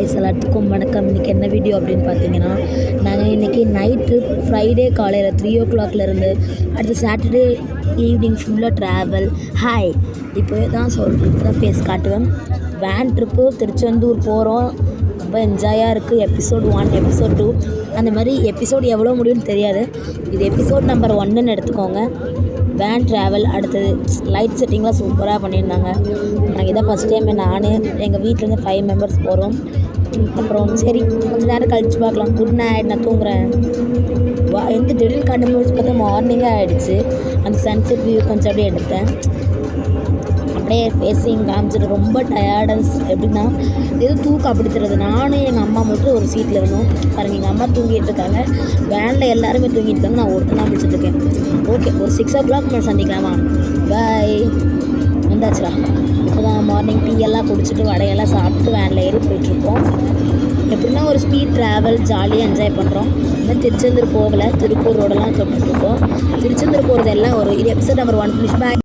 Guys எல்லாத்துக்கும் வணக்கம். இன்றைக்கி என்ன வீடியோ அப்படின்னு பார்த்தீங்கன்னா, நாங்கள் இன்றைக்கி நைட்டு ஃப்ரைடே காலையில் 3 o'clockலேருந்து அடுத்து சாட்டர்டே ஈவினிங் ஃபுல்லாக ட்ராவல். ஹாய், இப்போ தான் ஃபேஸ் காட்டுவேன். வேன் ட்ரிப்பு திருச்செந்தூர் போகிறோம். ரொம்ப என்ஜாயாக இருக்குது. எபிசோட் 1 எபிசோட் 2 அந்த மாதிரி எபிசோட் எவ்வளோ முடியும்னு தெரியாது. இது எபிசோட் நம்பர் 1ன்னு எடுத்துக்கோங்க. Van travel. அடுத்தது லைட் செட்டிங்லாம் சூப்பராக பண்ணியிருந்தாங்க. நாங்கள் இதை ஃபஸ்ட் டைம் நான் எங்கள் வீட்டிலேருந்து 5 members போகிறோம். அப்புறம் சரி கொஞ்சம் நேரம் கழிச்சு பார்க்கலாம். குட் நைட், நான் தூங்குறேன். எந்த திடீர்னு கண்டு முடிச்சு பார்த்தா மார்னிங்காக ஆகிடுச்சு. அந்த சன்செட் வியூ கொஞ்சம் அப்படியே எடுத்தேன். அப்படியே ஃபேஸிங் காமிச்சிட்டு ரொம்ப டயர்டாக. எப்படின்னா எதுவும் தூக்கம் அப்படித்துறது. நானும் எங்கள் அம்மா மட்டும் ஒரு சீட்டில் இருந்தோம். பாருங்கள், எங்கள் அம்மா தூங்கிட்டு இருக்காங்க. வேனில் எல்லாருமே தூங்கிட்டு இருக்காங்க. நான் ஒருத்தனா பிடிச்சிட்டு இருக்கேன். ஓகே, ஒரு 6 o'clock மேலே சந்திக்கலாமா? பாய். வந்தாச்சுடா. இப்போ தான் மார்னிங் டீ எல்லாம் குடிச்சிட்டு வடையெல்லாம் சாப்பிட்டு வேனில் ஏறி போயிட்டுருக்கோம். எப்படின்னா ஒரு ஸ்பீட் ட்ராவல், ஜாலியாக என்ஜாய் பண்ணுறோம். இன்னும் திருச்செந்தூர் போகலை. திருப்பூர் ரோடெல்லாம் தொட்டுட்ருக்கோம். திருச்செந்தூர் போகிறது எல்லாம் ஒரு இது எபிசோட் நம்பர் 1 ஃபினிஷ். பாய்.